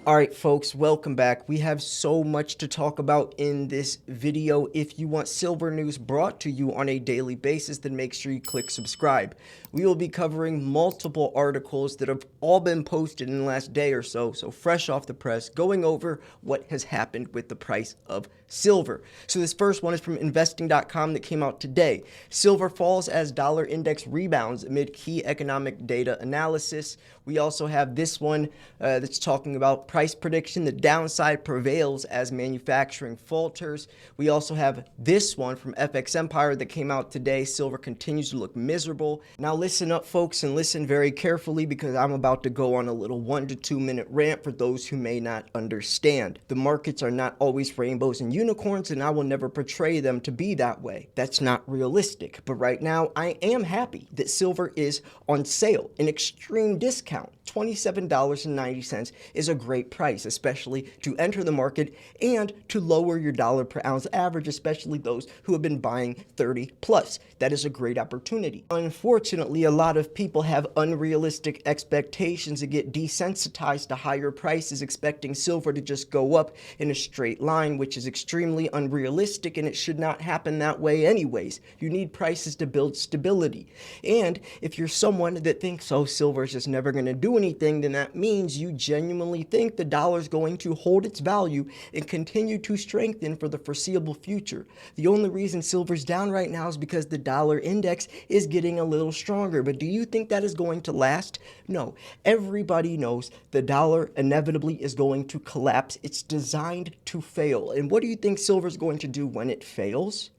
All right, folks, welcome back. We have so much to talk about in this video. If you want silver news brought to you on a daily basis, then make sure you click subscribe. We will be covering multiple articles that have all been posted in the last day or so fresh off the press, going over what has happened with the price of silver. So this first one is from investing.com that came out today. Silver falls as dollar index rebounds amid key economic data analysis. We also have this one that's talking about price prediction. The downside prevails as manufacturing falters. We also have this one from FX Empire that came out today. Silver continues to look miserable. Now listen up, folks, and listen very carefully because I'm about to go on a little 1 to 2 minute rant for those who may not understand. The markets are not always rainbows and unicorns, and I will never portray them to be that way. That's not realistic. But right now, I am happy that silver is on sale, an extreme discount. $27.90 is a great price, especially to enter the market and to lower your dollar per ounce average, especially those who have been buying 30 plus. That is a great opportunity. Unfortunately, a lot of people have unrealistic expectations and get desensitized to higher prices, expecting silver to just go up in a straight line, which is extremely unrealistic, and it should not happen that way anyways. You need prices to build stability. And if you're someone that thinks, oh, silver is just never going to do anything, then that means you genuinely think the dollar is going to hold its value and continue to strengthen for the foreseeable future. The only reason silver's down right now is because the dollar index is getting a little stronger. But do you think that is going to last? No. Everybody knows the dollar inevitably is going to collapse. It's designed to fail. And what do you think silver is going to do when it fails?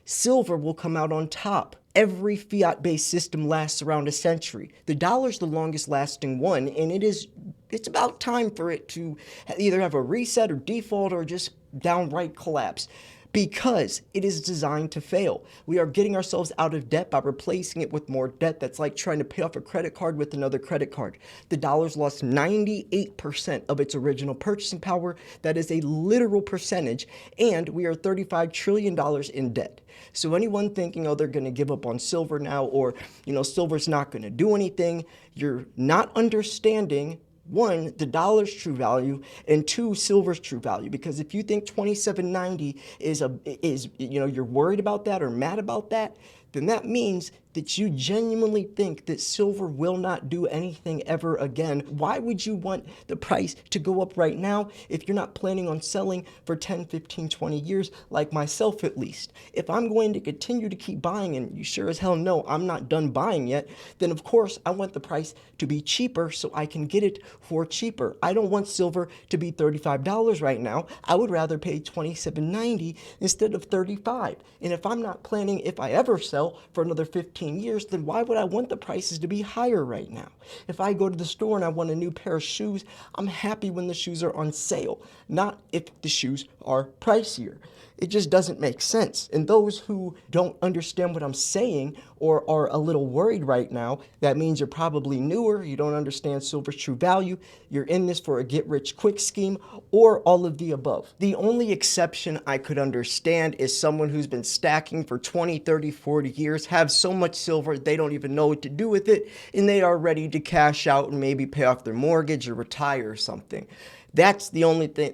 Silver will come out on top. Every fiat-based system lasts around a century. The dollar's the longest lasting one, and it's about time for it to either have a reset or default or just downright collapse, because it is designed to fail. We are getting ourselves out of debt by replacing it with more debt. That's like trying to pay off a credit card with another credit card. The dollar's lost 98% of its original purchasing power. That is a literal percentage, and we are $35 trillion in debt. So anyone thinking, oh, they're going to give up on silver now, or, silver's not going to do anything, you're not understanding, one, the dollar's true value, and two, silver's true value. Because if you think 27.90 is you're worried about that or mad about that, then that means that you genuinely think that silver will not do anything ever again. Why would you want the price to go up right now if you're not planning on selling for 10, 15, 20 years, like myself at least? If I'm going to continue to keep buying, and you sure as hell know I'm not done buying yet, then of course I want the price to be cheaper so I can get it for cheaper. I don't want silver to be $35 right now. I would rather pay $27.90 instead of $35. And if I'm not planning, if I ever sell for another 15 years, then why would I want the prices to be higher right now? If I go to the store and I want a new pair of shoes, I'm happy when the shoes are on sale, not if the shoes are pricier. It just doesn't make sense. And those who don't understand what I'm saying or are a little worried right now, that means you're probably newer, you don't understand silver's true value, you're in this for a get-rich-quick scheme, or all of the above. The only exception I could understand is someone who's been stacking for 20, 30, 40 years, have so much silver they don't even know what to do with it, and they are ready to cash out and maybe pay off their mortgage or retire or something. That's the only thing,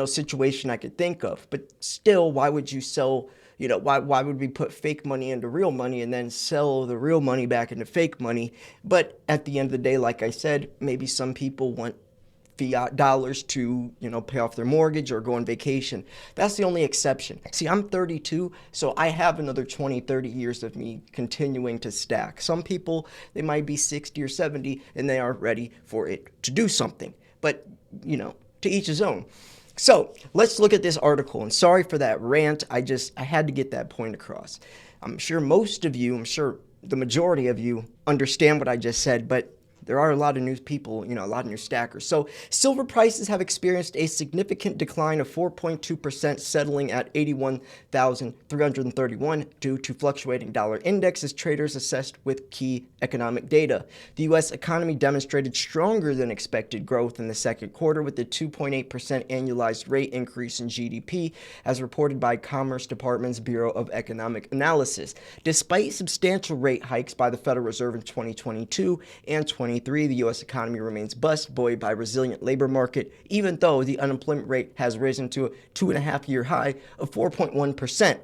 situation I could think of. But still, why would you sell, why would we put fake money into real money and then sell the real money back into fake money? But at the end of the day, like I said, maybe some people want fiat dollars to, pay off their mortgage or go on vacation. That's the only exception. See, I'm 32, so I have another 20, 30 years of me continuing to stack. Some people, they might be 60 or 70 and they are ready for it to do something. But, to each his own. So let's look at this article. And sorry for that rant. I had to get that point across. I'm sure the majority of you understand what I just said, but there are a lot of new people, a lot of new stackers. So silver prices have experienced a significant decline of 4.2%, settling at 81,331 due to fluctuating dollar index as traders assessed with key economic data. The U.S. economy demonstrated stronger than expected growth in the second quarter with a 2.8% annualized rate increase in GDP, as reported by Commerce Department's Bureau of Economic Analysis, despite substantial rate hikes by the Federal Reserve in 2022 and 2023. 2023, the U.S. economy remains robust, buoyed by a resilient labor market, even though the unemployment rate has risen to a 2.5-year high of 4.1%.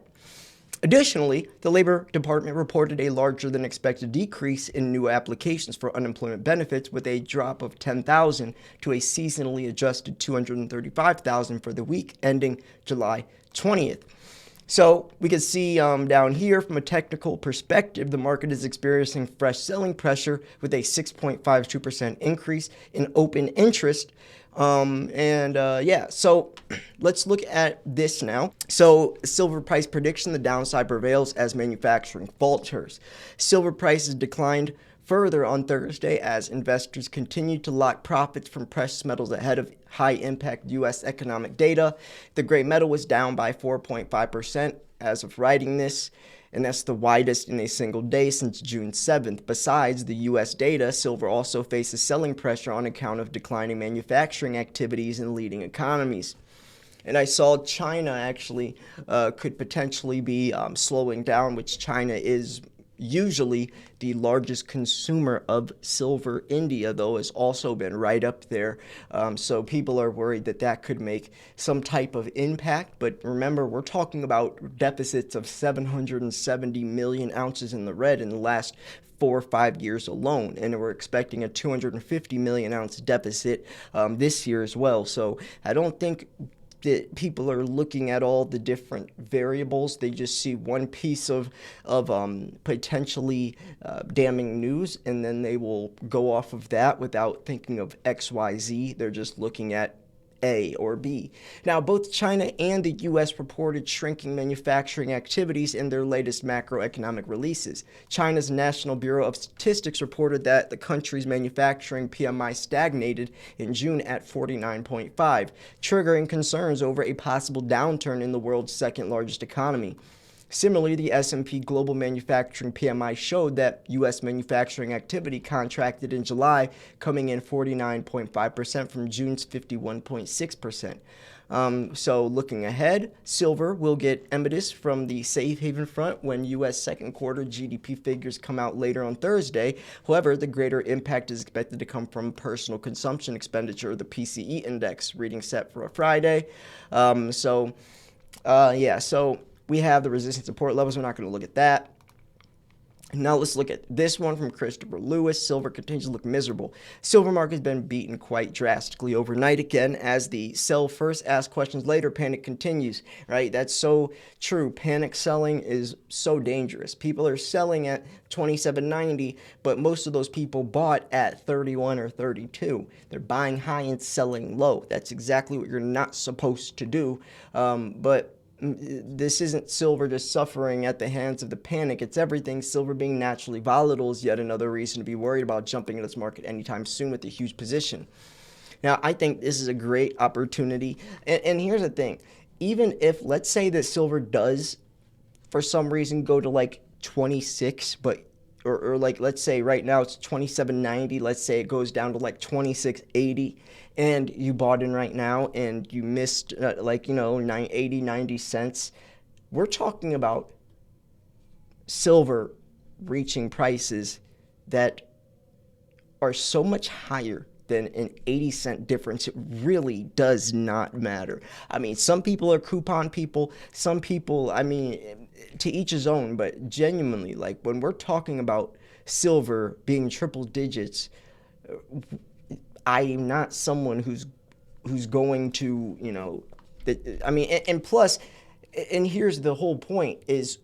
Additionally, the Labor Department reported a larger than expected decrease in new applications for unemployment benefits, with a drop of 10,000 to a seasonally adjusted 235,000 for the week ending July 20th. So we can see down here from a technical perspective, the market is experiencing fresh selling pressure with a 6.52% increase in open interest. So let's look at this now. So silver price prediction, the downside prevails as manufacturing falters. Silver prices declined further on Thursday as investors continued to lock profits from precious metals ahead of high-impact U.S. economic data. The gray metal was down by 4.5% as of writing this, and that's the widest in a single day since June 7th. Besides the U.S. data, silver also faces selling pressure on account of declining manufacturing activities in leading economies. And I saw China actually could potentially be slowing down, which China is usually the largest consumer of silver. India, though, has also been right up there. So people are worried that that could make some type of impact. But remember, we're talking about deficits of 770 million ounces in the red in the last 4 or 5 years alone, and we're expecting a 250 million ounce deficit this year as well. So I don't think that people are looking at all the different variables. They just see one piece of potentially damning news, and then they will go off of that without thinking of X, Y, Z. They're just looking at A or B. Now, both China and the U.S. reported shrinking manufacturing activities in their latest macroeconomic releases. China's National Bureau of Statistics reported that the country's manufacturing PMI stagnated in June at 49.5, triggering concerns over a possible downturn in the world's second largest economy. Similarly, the S&P Global Manufacturing PMI showed that U.S. manufacturing activity contracted in July, coming in 49.5% from June's 51.6%. So looking ahead, silver will get impetus from the safe haven front when U.S. second quarter GDP figures come out later on Thursday. However, the greater impact is expected to come from personal consumption expenditure, the PCE index, reading set for a Friday. So we have the resistance support levels. We're not going to look at that. Now let's look at this one from Christopher Lewis. Silver continues to look miserable. Silver market has been beaten quite drastically overnight again as the sell first, ask questions later panic continues, right? That's so true. Panic selling is so dangerous. People are selling at $27.90, but most of those people bought at 31 or 32. They're buying high and selling low. That's exactly what you're not supposed to do. But this isn't silver just suffering at the hands of the panic. It's everything. Silver being naturally volatile is yet another reason to be worried about jumping in this market anytime soon with a huge position. Now, I think this is a great opportunity. And here's the thing. Even if, let's say that silver does, for some reason, go to like 26, but or like, let's say right now it's 27.90. Let's say it goes down to like 26.80, and you bought in right now and you missed 80, 90 cents. We're talking about silver reaching prices that are so much higher than an 80-cent difference. It really does not matter. I mean, some people are coupon people. Some people, I mean, to each his own, but genuinely, like when we're talking about silver being triple digits, I'm not someone who's going to, and plus, and here's the whole point is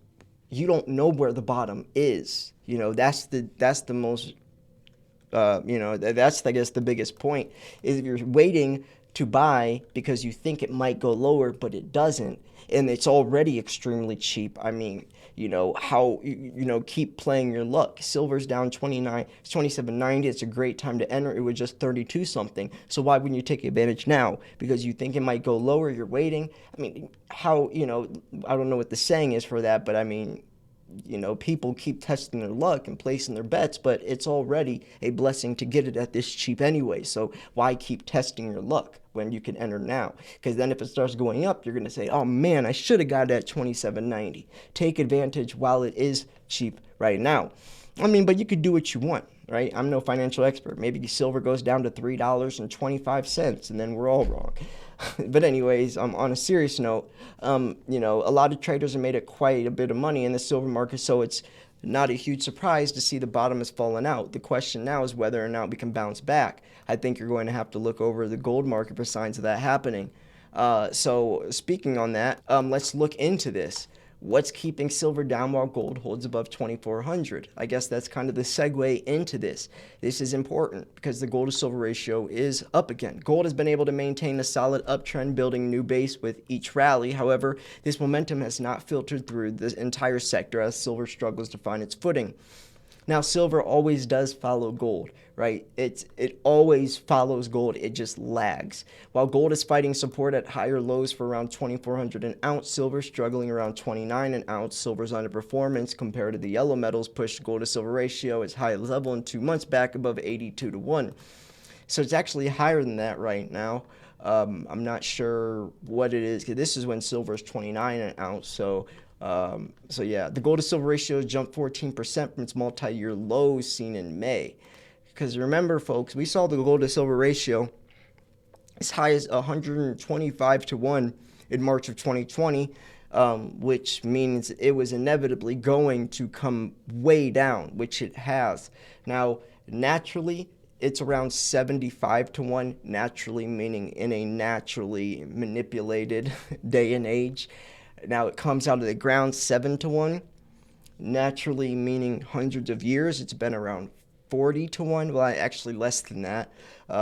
you don't know where the bottom is. That's the most, that's, I guess, the biggest point is if you're waiting to buy because you think it might go lower, but it doesn't, and it's already extremely cheap. I mean, keep playing your luck. Silver's down 27.90. It's a great time to enter. It was just 32 something. So why wouldn't you take advantage now? Because you think it might go lower. You're waiting. I mean, I don't know what the saying is for that, but I mean, people keep testing their luck and placing their bets, but it's already a blessing to get it at this cheap anyway. So why keep testing your luck when you can enter now? Because then if it starts going up, you're going to say, oh man, I should have got it at 27.90. Take advantage while it is cheap right now. I mean, but you could do what you want, right? I'm no financial expert. Maybe silver goes down to $3.25, and then we're all wrong. But anyways, on a serious note, a lot of traders have made it quite a bit of money in the silver market, so it's not a huge surprise to see the bottom has fallen out. The question now is whether or not we can bounce back. I think you're going to have to look over the gold market for signs of that happening. So speaking on that, let's look into this. What's keeping silver down while gold holds above 2,400? I guess that's kind of the segue into this. This is important because the gold to silver ratio is up again. Gold has been able to maintain a solid uptrend, building a new base with each rally. However, this momentum has not filtered through the entire sector as silver struggles to find its footing. Now, silver always does follow gold, right? It always follows gold. It just lags. While gold is fighting support at higher lows for around 2,400 an ounce, silver struggling around 29 an ounce. Silver's underperformance compared to the yellow metals pushed gold to silver ratio its highest level in 2 months back above 82 to 1. So it's actually higher than that right now. I'm not sure what it is. This is when silver is 29 an ounce. So yeah, the gold to silver ratio jumped 14% from its multi-year lows seen in May. Because remember, folks, we saw the gold to silver ratio as high as 125 to 1 in March of 2020, which means it was inevitably going to come way down, which it has. Now, naturally, it's around 75 to 1, naturally meaning in a naturally manipulated day and age. Now it comes out of the ground 7 to 1, naturally meaning hundreds of years. It's been around 40 to 1. Well, actually less than that,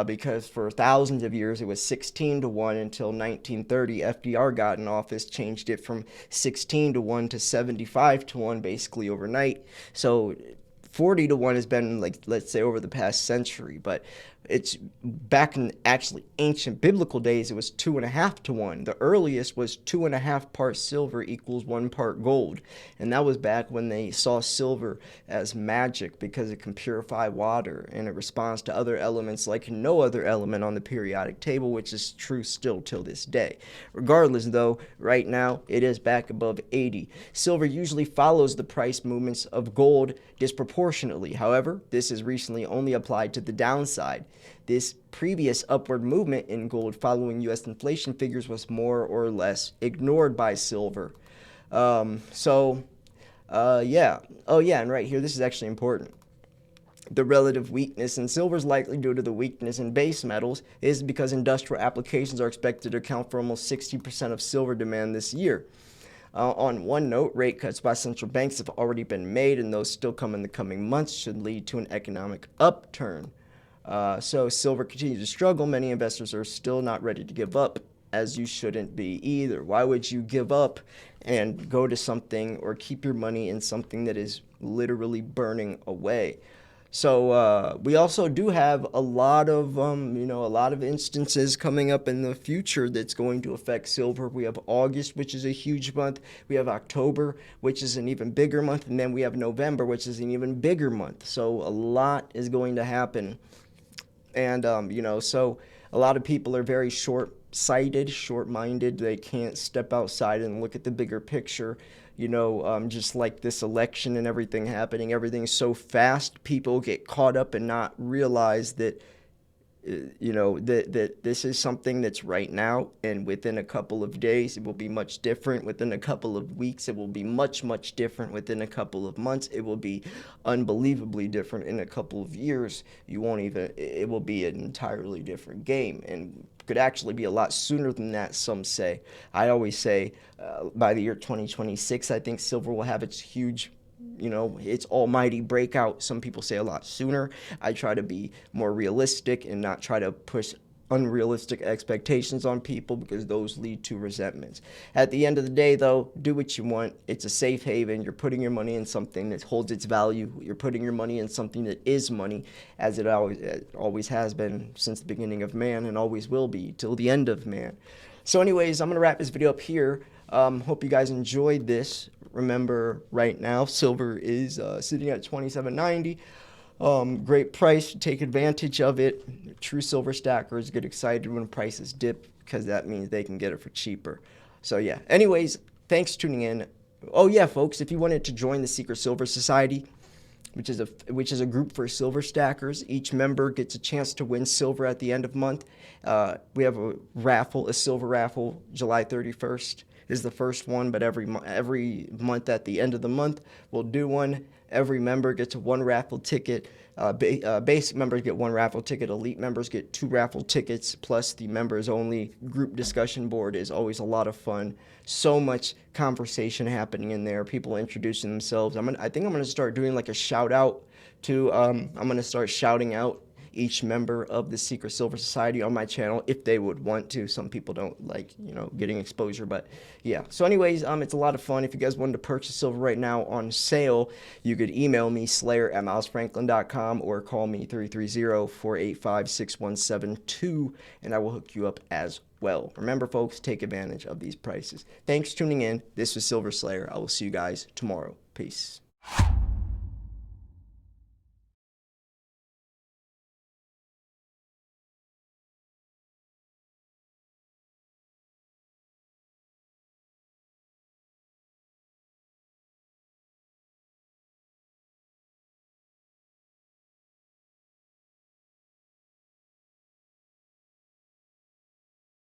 because for thousands of years it was 16 to 1 until 1930. FDR got in office, changed it from 16 to 1 to 75 to 1 basically overnight. So 40 to 1 has been, like, let's say over the past century, but it's back in actually ancient biblical days, it was 2.5 to 1. The earliest was 2.5 parts silver equals 1 part gold. And that was back when they saw silver as magic because it can purify water and it responds to other elements like no other element on the periodic table, which is true still till this day. Regardless, though, right now it is back above 80. Silver usually follows the price movements of gold disproportionately. However, this is recently only applied to the downside. This previous upward movement in gold following U.S. inflation figures was more or less ignored by silver. Yeah. Oh, yeah, and right here, this is actually important. The relative weakness in silver is likely due to the weakness in base metals is because industrial applications are expected to account for almost 60% of silver demand this year. On one note, rate cuts by central banks have already been made, and those still come in the coming months should lead to an economic upturn. So silver continues to struggle. Many investors are still not ready to give up, as you shouldn't be either. Why would you give up and go to something or keep your money in something that is literally burning away? So we also do have a lot of instances coming up in the future that's going to affect silver. We have August, which is a huge month. We have October, which is an even bigger month, and then we have November, which is an even bigger month. So a lot is going to happen. And, so a lot of people are very short-sighted, short-minded. They can't step outside and look at the bigger picture. Just like this election and everything happening, everything's so fast, people get caught up and not realize that, that this is something that's right now, and within a couple of days, it will be much different. Within a couple of weeks, it will be much, much different. Within a couple of months, it will be unbelievably different. In a couple of years, it will be an entirely different game, and could actually be a lot sooner than that, some say. I always say by the year 2026, I think silver will have its huge, its almighty breakout. Some people say a lot sooner. I try to be more realistic and not try to push unrealistic expectations on people because those lead to resentments. At the end of the day, though, do what you want. It's a safe haven. You're putting your money in something that holds its value. You're putting your money in something that is money, as it always has been since the beginning of man and always will be till the end of man. So anyways, I'm going to wrap this video up here. Hope you guys enjoyed this. Remember, right now, silver is sitting at $27.90. Great price. Take advantage of it. True silver stackers get excited when prices dip because that means they can get it for cheaper. So yeah. Anyways, thanks for tuning in. Oh yeah, folks, if you wanted to join the Secret Silver Society, which is a group for silver stackers. Each member gets a chance to win silver at the end of month. We have a silver raffle, July 31st is the first one, but every month at the end of the month, we'll do one. Every member gets one raffle ticket. Basic members get one raffle ticket. Elite members get 2 raffle tickets. Plus, the members only group discussion board is always a lot of fun. So much conversation happening in there. People introducing themselves. I think I'm gonna start doing like a shout out to. I'm gonna start shouting out each member of the Secret Silver Society on my channel if they would want to. Some people don't like, getting exposure, but yeah. So anyways, it's a lot of fun. If you guys wanted to purchase silver right now on sale, you could email me, slayer@milesfranklin.com, or call me 330-485-6172, and I will hook you up as well. Remember, folks, take advantage of these prices. Thanks for tuning in. This was Silver Slayer. I will see you guys tomorrow. Peace.